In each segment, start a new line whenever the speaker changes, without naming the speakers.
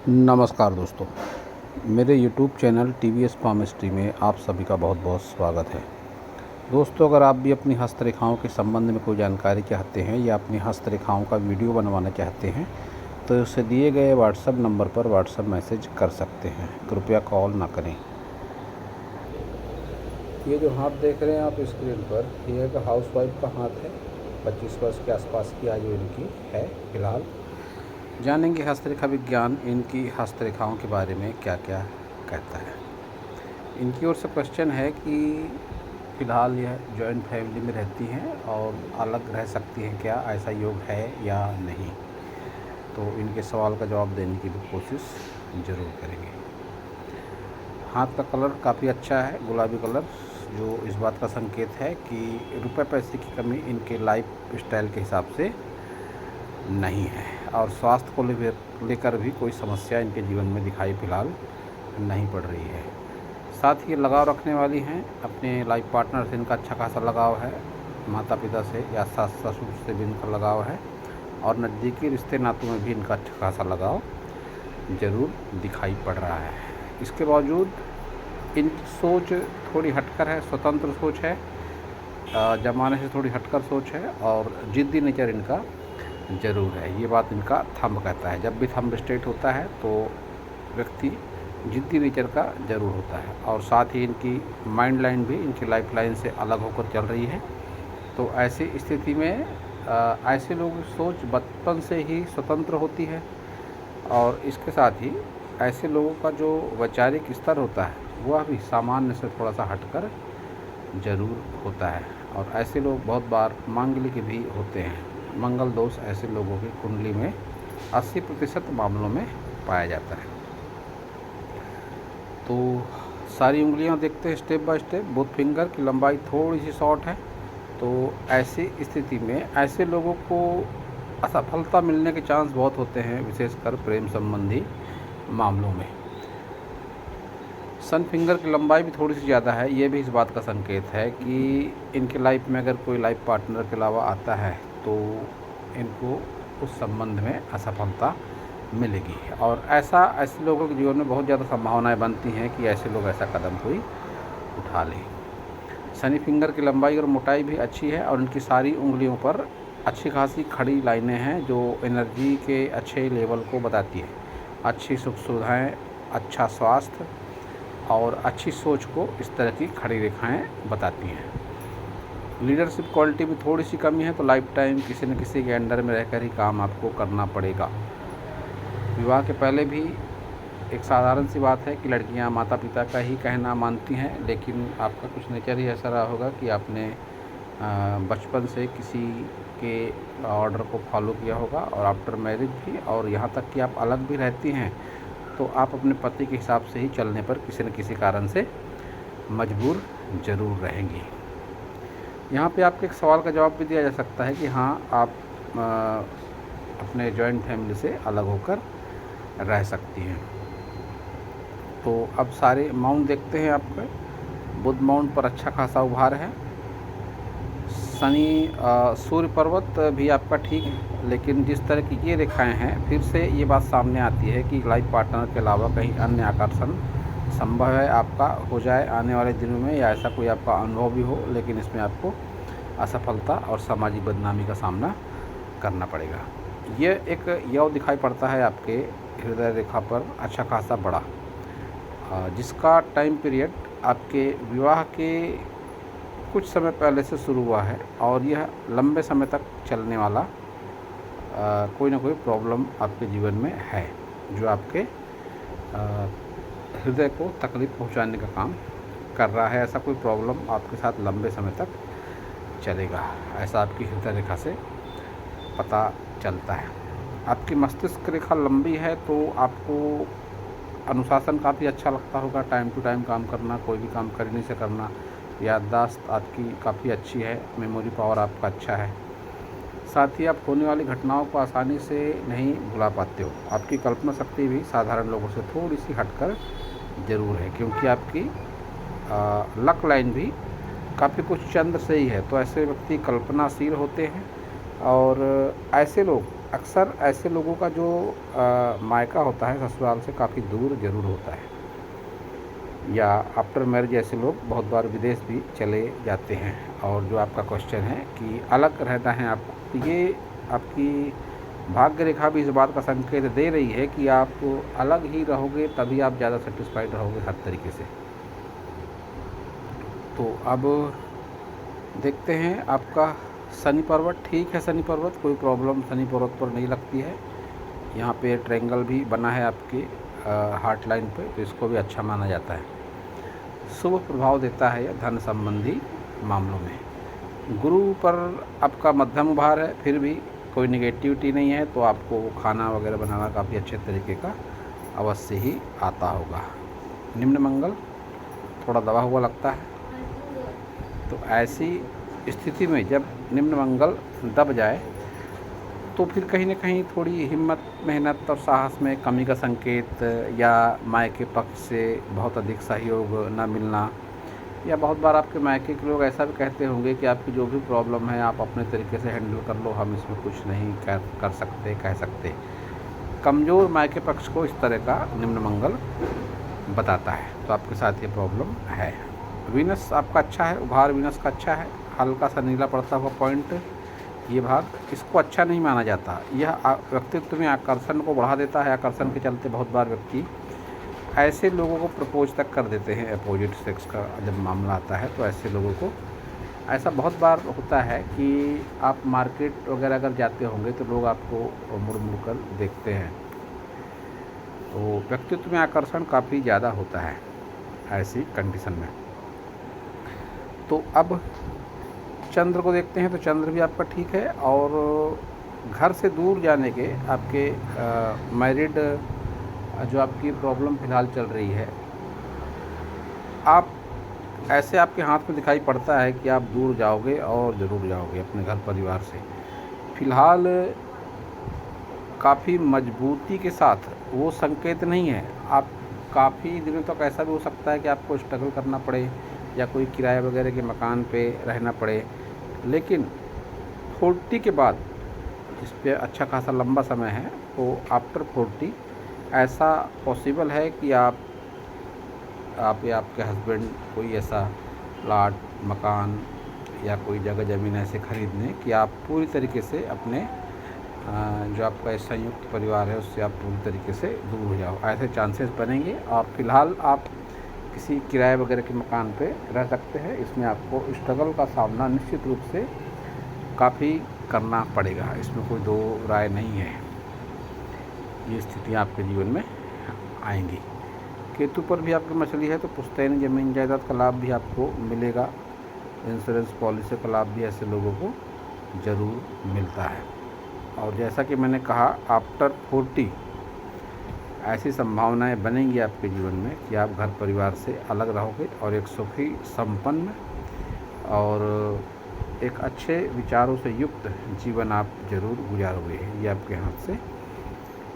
नमस्कार दोस्तों, मेरे YouTube चैनल TVS पामिस्ट्री में आप सभी का बहुत बहुत स्वागत है। दोस्तों, अगर आप भी अपनी हस्तरेखाओं के संबंध में कोई जानकारी चाहते हैं या अपनी हस्तरेखाओं का वीडियो बनवाना चाहते हैं तो उसे दिए गए व्हाट्सएप नंबर पर व्हाट्सएप मैसेज कर सकते हैं। कृपया कॉल ना करें। ये जो हाथ देख रहे हैं आप स्क्रीन पर, ये एक हाउसवाइफ का हाथ है। 25 वर्ष के आसपास की आयु इनकी है फिलहाल। जानेंगे हस्तरेखा विज्ञान इनकी हस्तरेखाओं के बारे में क्या क्या कहता है। इनकी ओर से क्वेश्चन है कि फ़िलहाल यह जॉइंट फैमिली में रहती हैं और अलग रह सकती हैं क्या, ऐसा योग है या नहीं। तो इनके सवाल का जवाब देने की भी कोशिश ज़रूर करेंगे। हाथ का कलर काफ़ी अच्छा है, गुलाबी कलर, जो इस बात का संकेत है कि रुपए पैसे की कमी इनके लाइफ स्टाइल के हिसाब से नहीं है और स्वास्थ्य को लेकर भी कोई समस्या इनके जीवन में दिखाई फ़िलहाल नहीं पड़ रही है। साथ ही लगाव रखने वाली हैं, अपने लाइफ पार्टनर से इनका अच्छा खासा लगाव है, माता पिता से या सास ससुर से भी इनका लगाव है और नज़दीकी रिश्ते नातों में भी इनका अच्छा खासा लगाव ज़रूर दिखाई पड़ रहा है। इसके बावजूद इनकी सोच थोड़ी हटकर है, स्वतंत्र सोच है, ज़माने से थोड़ी हटकर सोच है और ज़िद्दी नेचर इनका ज़रूर है। ये बात इनका थंब कहता है। जब भी थंब स्ट्रेट होता है तो व्यक्ति ज़िद्दी नेचर का ज़रूर होता है और साथ ही इनकी माइंड लाइन भी इनकी लाइफ लाइन से अलग होकर चल रही है। तो ऐसी स्थिति में ऐसे लोगों की सोच बचपन से ही स्वतंत्र होती है और इसके साथ ही ऐसे लोगों का जो वैचारिक स्तर होता है वह भी सामान्य से थोड़ा सा हटकर ज़रूर होता है और ऐसे लोग बहुत बार मांगलिक भी होते हैं। मंगल दोष ऐसे लोगों की कुंडली में 80% मामलों में पाया जाता है। तो सारी उंगलियां देखते हैं step by step. Both finger की लंबाई थोड़ी सी शॉर्ट है। तो ऐसी स्थिति में ऐसे लोगों को असफलता मिलने के चांस बहुत होते हैं, विशेषकर प्रेम संबंधी मामलों में। सन फिंगर की लंबाई भी थोड़ी सी ज़्यादा है। ये भी इस बात का संकेत है कि इनके लाइफ में अगर कोई लाइफ पार्टनर के अलावा आता है तो इनको उस संबंध में असफलता मिलेगी और ऐसे लोगों के जीवन में बहुत ज़्यादा संभावनाएं बनती हैं कि ऐसे लोग ऐसा कदम कोई उठा लें। शनि फिंगर की लंबाई और मोटाई भी अच्छी है और इनकी सारी उंगलियों पर अच्छी खासी खड़ी लाइनें हैं जो एनर्जी के अच्छे लेवल को बताती है। अच्छी सुख सुविधाएँ, अच्छा स्वास्थ्य और अच्छी सोच को इस तरह की खड़ी रेखाएँ बताती हैं। लीडरशिप क्वालिटी में थोड़ी सी कमी है तो लाइफ टाइम किसी न किसी के अंडर में रहकर ही काम आपको करना पड़ेगा। विवाह के पहले भी एक साधारण सी बात है कि लड़कियां माता पिता का ही कहना मानती हैं, लेकिन आपका कुछ नेचर ही ऐसा रहा होगा कि आपने बचपन से किसी के ऑर्डर को फॉलो किया होगा और आफ्टर मैरिज भी, और यहाँ तक कि आप अलग भी रहती हैं तो आप अपने पति के हिसाब से ही चलने पर किसी न किसी कारण से मजबूर ज़रूर रहेंगी। यहाँ पे आपके एक सवाल का जवाब भी दिया जा सकता है कि हाँ, आप अपने जॉइंट फैमिली से अलग होकर रह सकती हैं। तो अब सारे माउंट देखते हैं आपके। बुध माउंट पर अच्छा खासा उभार है। शनि सूर्य पर्वत भी आपका ठीक है, लेकिन जिस तरह की ये रेखाएं हैं, फिर से ये बात सामने आती है कि लाइफ पार्टनर के अलावा कहीं अन्य आकर्षण संभव है आपका हो जाए आने वाले दिनों में, या ऐसा कोई आपका अनुभव भी हो, लेकिन इसमें आपको असफलता और सामाजिक बदनामी का सामना करना पड़ेगा। ये एक यव दिखाई पड़ता है आपके हृदय रेखा पर अच्छा खासा बड़ा, जिसका टाइम पीरियड आपके विवाह के कुछ समय पहले से शुरू हुआ है और यह लंबे समय तक चलने वाला कोई ना कोई प्रॉब्लम आपके जीवन में है जो आपके हृदय को तकलीफ़ पहुंचाने का काम कर रहा है। ऐसा कोई प्रॉब्लम आपके साथ लंबे समय तक चलेगा, ऐसा आपकी हृदय रेखा से पता चलता है। आपकी मस्तिष्क रेखा लंबी है तो आपको अनुशासन काफ़ी अच्छा लगता होगा, टाइम टू टाइम काम करना, कोई भी काम करने से करना। याददाश्त आपकी काफ़ी अच्छी है, मेमोरी पावर आपका अच्छा है। साथ ही आप होने वाली घटनाओं को आसानी से नहीं भुला पाते हो। आपकी कल्पना शक्ति भी साधारण लोगों से थोड़ी सी हटकर ज़रूर है, क्योंकि आपकी लक लाइन भी काफ़ी कुछ चंद्र से ही है। तो ऐसे व्यक्ति कल्पनाशील होते हैं और ऐसे लोग अक्सर ऐसे लोगों का जो मायका होता है ससुराल से काफ़ी दूर ज़रूर होता है, या आफ्टर मैरिज ऐसे लोग बहुत बार विदेश भी चले जाते हैं। और जो आपका क्वेश्चन है कि अलग रहना है आपको, तो ये आपकी भाग्य रेखा भी इस बात का संकेत दे रही है कि आप अलग ही रहोगे तभी आप ज़्यादा सेटिस्फाइड रहोगे हर तरीके से। तो अब देखते हैं आपका शनि पर्वत ठीक है। शनि पर्वत कोई प्रॉब्लम शनि पर्वत पर नहीं लगती है। यहाँ पे ट्रायंगल भी बना है आपके हार्ट लाइन पे, तो इसको भी अच्छा माना जाता है। शुभ प्रभाव देता है यह धन संबंधी मामलों में। गुरु पर आपका मध्यम उभार है, फिर भी कोई नेगेटिविटी नहीं है, तो आपको खाना वगैरह बनाना काफ़ी अच्छे तरीके का अवश्य ही आता होगा। निम्न मंगल थोड़ा दबा हुआ लगता है, तो ऐसी स्थिति में जब निम्न मंगल दब जाए तो फिर कहीं ना कहीं थोड़ी हिम्मत, मेहनत और साहस में कमी का संकेत, या मायके पक्ष से बहुत अधिक सहयोग न मिलना, या बहुत बार आपके मायके के लोग ऐसा भी कहते होंगे कि आपकी जो भी प्रॉब्लम है आप अपने तरीके से हैंडल कर लो, हम इसमें कुछ नहीं कर सकते, कह सकते। कमज़ोर मायके पक्ष को इस तरह का निम्न मंगल बताता है, तो आपके साथ ये प्रॉब्लम है। वीनस आपका अच्छा है, उभार वीनस का अच्छा है, हल्का सा नीला पड़ता हुआ पॉइंट, ये भाग इसको अच्छा नहीं माना जाता। यह व्यक्तित्व में आकर्षण को बढ़ा देता है। आकर्षण के चलते बहुत बार व्यक्ति ऐसे लोगों को प्रपोज तक कर देते हैं। अपोजिट सेक्स का जब मामला आता है तो ऐसे लोगों को, ऐसा बहुत बार होता है कि आप मार्केट वगैरह अगर जाते होंगे तो लोग आपको मुड़ मुड़ कर देखते हैं। तो व्यक्तित्व में आकर्षण काफ़ी ज़्यादा होता है ऐसी कंडीशन में। तो अब चंद्र को देखते हैं, तो चंद्र भी आपका ठीक है। और घर से दूर जाने के आपके मैरिड जो आपकी प्रॉब्लम फ़िलहाल चल रही है, आप ऐसे आपके हाथ में दिखाई पड़ता है कि आप दूर जाओगे और ज़रूर जाओगे अपने घर परिवार से। फ़िलहाल काफ़ी मजबूती के साथ वो संकेत नहीं है। आप काफ़ी दिनों तक ऐसा भी हो सकता है कि आपको स्ट्रगल करना पड़े, या कोई किराए वगैरह के मकान पे रहना पड़े। लेकिन 40 के बाद, इस पे अच्छा खासा लंबा समय है, तो आफ्टर 40 ऐसा पॉसिबल है कि आप या आपके हस्बैंड कोई ऐसा प्लाट, मकान या कोई जगह ज़मीन ऐसे खरीद लें कि आप पूरी तरीके से अपने जो आपका संयुक्त परिवार है उससे आप पूरी तरीके से दूर हो जाओ। ऐसे चांसेस बनेंगे। और फिलहाल आप किसी किराए वगैरह के मकान पे रह सकते हैं। इसमें आपको स्ट्रगल का सामना निश्चित रूप से काफ़ी करना पड़ेगा, इसमें कोई दो राय नहीं है। ये स्थितियाँ आपके जीवन में आएंगी। केतु पर भी आपकी मछली है, तो पुश्तैनी ज़मीन जायदाद का लाभ भी आपको मिलेगा। इंश्योरेंस पॉलिसी का लाभ भी ऐसे लोगों को ज़रूर मिलता है। और जैसा कि मैंने कहा, आफ्टर 40 ऐसी संभावनाएं बनेंगी आपके जीवन में कि आप घर परिवार से अलग रहोगे और एक सुखी, संपन्न और एक अच्छे विचारों से युक्त जीवन आप जरूर गुजारोगे। ये आपके हाथ से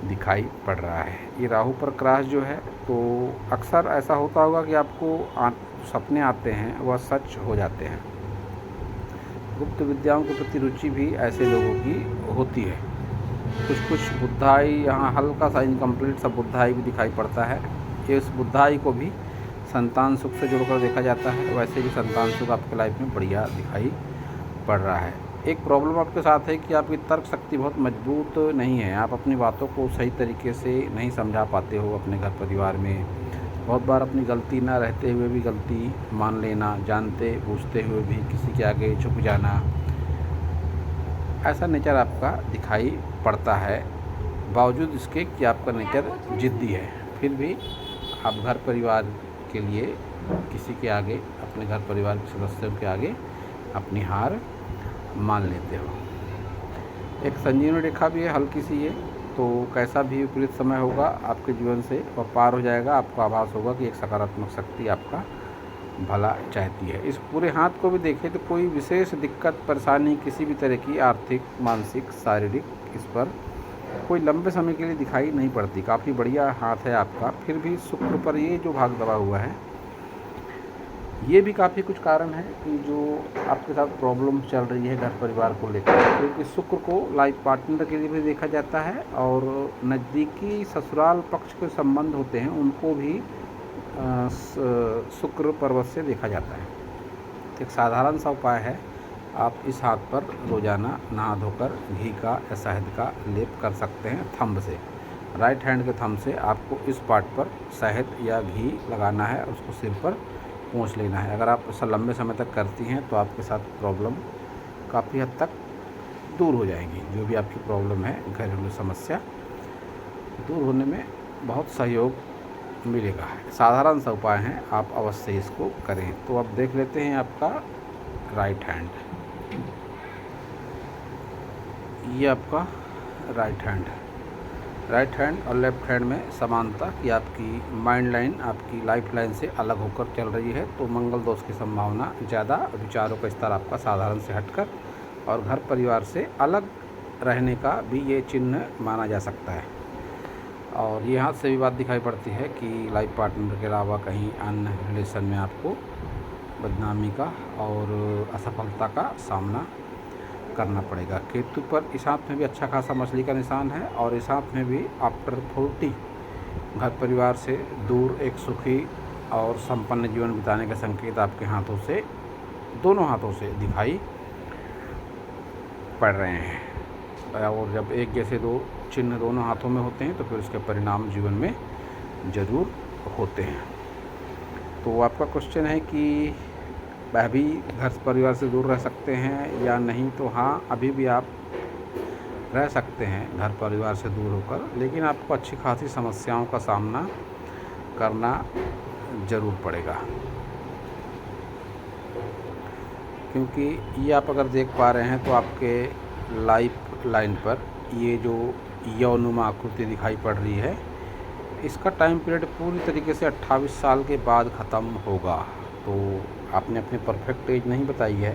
दिखाई पड़ रहा है। ये राहु पर क्रॉस जो है, तो अक्सर ऐसा होता होगा कि आपको सपने आते हैं वह सच हो जाते हैं। गुप्त विद्याओं के प्रति रुचि भी ऐसे लोगों की होती है। कुछ बुद्धाई, यहाँ हल्का सा इनकम्प्लीट सा बुद्धाई भी दिखाई पड़ता है। ये इस बुद्धाई को भी संतान सुख से जोड़कर देखा जाता है। वैसे भी संतान सुख आपके लाइफ में बढ़िया दिखाई पड़ रहा है। एक प्रॉब्लम आपके साथ है कि आपकी तर्क शक्ति बहुत मजबूत नहीं है। आप अपनी बातों को सही तरीके से नहीं समझा पाते हो अपने घर परिवार में। बहुत बार अपनी गलती ना रहते हुए भी गलती मान लेना, जानते बूझते हुए भी किसी के आगे झुक जाना, ऐसा नेचर आपका दिखाई पड़ता है। बावजूद इसके कि आपका नेचर ज़िद्दी है, फिर भी आप घर परिवार के लिए किसी के आगे, अपने घर परिवार के सदस्यों के आगे अपनी हार मान लेते हो। एक संजीवनी रेखा भी है, हल्की सी है, तो कैसा भी विपरीत समय होगा आपके जीवन से वह पार हो जाएगा। आपको आभास होगा कि एक सकारात्मक शक्ति आपका भला चाहती है। इस पूरे हाथ को भी देखें तो कोई विशेष दिक्कत, परेशानी किसी भी तरह की आर्थिक, मानसिक, शारीरिक, इस पर कोई लंबे समय के लिए दिखाई नहीं पड़ती। काफ़ी बढ़िया हाथ है आपका। फिर भी शुक्र पर ये जो भाग दबा हुआ है, ये भी काफ़ी कुछ कारण है कि जो आपके साथ प्रॉब्लम चल रही है घर परिवार को लेकर, क्योंकि शुक्र को लाइफ पार्टनर के लिए भी देखा जाता है और नज़दीकी ससुराल पक्ष के संबंध होते हैं उनको भी शुक्र पर्वत से देखा जाता है। एक साधारण सा उपाय है, आप इस हाथ पर रोज़ाना नहा धोकर घी का या शहद का लेप कर सकते हैं थंब से। राइट हैंड के थंब से आपको इस पार्ट पर शहद या घी लगाना है और उसको सिर पर पोंछ लेना है। अगर आप ऐसा लंबे समय तक करती हैं तो आपके साथ प्रॉब्लम काफ़ी हद तक दूर हो जाएगी। जो भी आपकी प्रॉब्लम है, घरेलू समस्या दूर होने में बहुत सहयोग मिलेगा। साधारण सा उपाय है, आप अवश्य इसको करें। तो अब देख लेते हैं आपका राइट हैंड। ये आपका राइट हैंड और लेफ़्ट हैंड में समानता कि आपकी माइंड लाइन आपकी लाइफ लाइन से अलग होकर चल रही है, तो मंगल दोष की संभावना ज़्यादा, विचारों का स्तर आपका साधारण से हटकर और घर परिवार से अलग रहने का भी ये चिन्ह माना जा सकता है। और ये हाथ से भी बात दिखाई पड़ती है कि लाइफ पार्टनर के अलावा कहीं अन्य रिलेशन में आपको बदनामी का और असफलता का सामना करना पड़ेगा। केतु पर इस हाथ में भी अच्छा खासा मछली का निशान है और इस हाथ में भी आफ्टर 40 घर परिवार से दूर एक सुखी और संपन्न जीवन बिताने के संकेत आपके हाथों से, दोनों हाथों से दिखाई पड़ रहे हैं। और जब एक जैसे दो चिन्ह दोनों हाथों में होते हैं तो फिर उसके परिणाम जीवन में ज़रूर होते हैं। तो आपका क्वेश्चन है कि वह भी घर परिवार से दूर रह सकते हैं या नहीं, तो हाँ, अभी भी आप रह सकते हैं घर परिवार से दूर होकर, लेकिन आपको अच्छी खासी समस्याओं का सामना करना ज़रूर पड़ेगा। क्योंकि ये आप अगर देख पा रहे हैं तो आपके लाइफ लाइन पर ये जो यौनुमा आकृति दिखाई पड़ रही है, इसका टाइम पीरियड पूरी तरीके से 28 साल के बाद ख़त्म होगा। तो आपने अपनी परफेक्ट एज नहीं बताई है,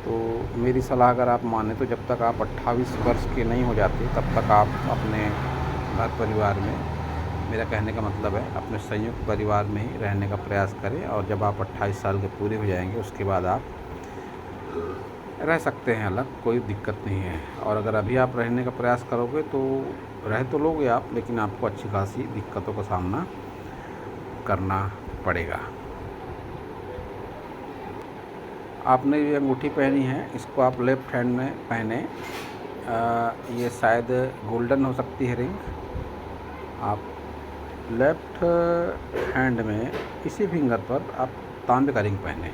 तो मेरी सलाह अगर आप माने तो जब तक आप 28 वर्ष के नहीं हो जाते तब तक आप अपने घर परिवार में, मेरा कहने का मतलब है अपने संयुक्त परिवार में ही रहने का प्रयास करें। और जब आप 28 साल के पूरे हो जाएंगे उसके बाद आप रह सकते हैं अलग, कोई दिक्कत नहीं है। और अगर अभी आप रहने का प्रयास करोगे तो रह तो लोगे आप, लेकिन आपको अच्छी खासी दिक्कतों का सामना करना पड़ेगा। आपने ये अंगूठी पहनी है, इसको आप लेफ़्ट हैंड में पहने। ये शायद गोल्डन हो सकती है रिंग। आप लेफ़्ट हैंड में इसी फिंगर पर आप तांबे का रिंग पहने,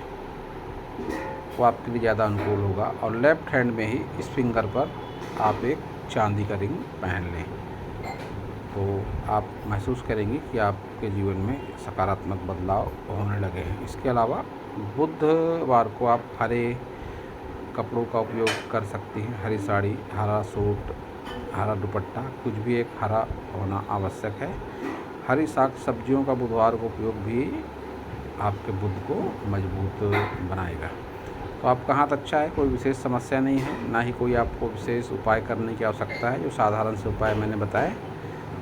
वो आपके लिए ज़्यादा अनुकूल होगा। और लेफ़्ट हैंड में ही इस फिंगर पर आप एक चांदी का रिंग पहन लें, तो आप महसूस करेंगे कि आपके जीवन में सकारात्मक बदलाव होने लगे हैं। इसके अलावा बुधवार को आप हरे कपड़ों का उपयोग कर सकती हैं। हरी साड़ी, हरा सूट, हरा दुपट्टा, कुछ भी एक हरा होना आवश्यक है। हरी साग सब्जियों का बुधवार को उपयोग भी आपके बुध को मजबूत बनाएगा। तो आपका हाथ अच्छा है, कोई विशेष समस्या नहीं है, ना ही कोई आपको विशेष उपाय करने की आवश्यकता है। जो साधारण से उपाय मैंने बताए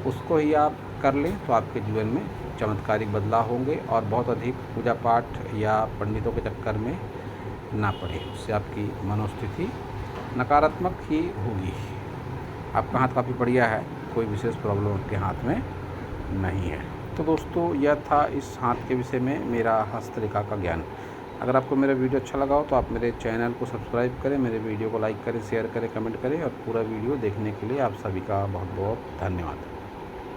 उसको ही आप कर लें तो आपके जीवन में चमत्कारिक बदलाव होंगे और बहुत अधिक पूजा पाठ या पंडितों के चक्कर में ना पड़े। उससे आपकी मनोस्थिति नकारात्मक ही होगी। आपका हाथ काफ़ी बढ़िया है, कोई विशेष प्रॉब्लम आपके हाथ में नहीं है। तो दोस्तों, यह था इस हाथ के विषय में मेरा हस्तरेखा का ज्ञान। अगर आपको मेरा वीडियो अच्छा लगा हो तो आप मेरे चैनल को सब्सक्राइब करें, मेरे वीडियो को लाइक करें, शेयर करें, कमेंट करें और पूरा वीडियो देखने के लिए आप सभी का बहुत बहुत धन्यवाद।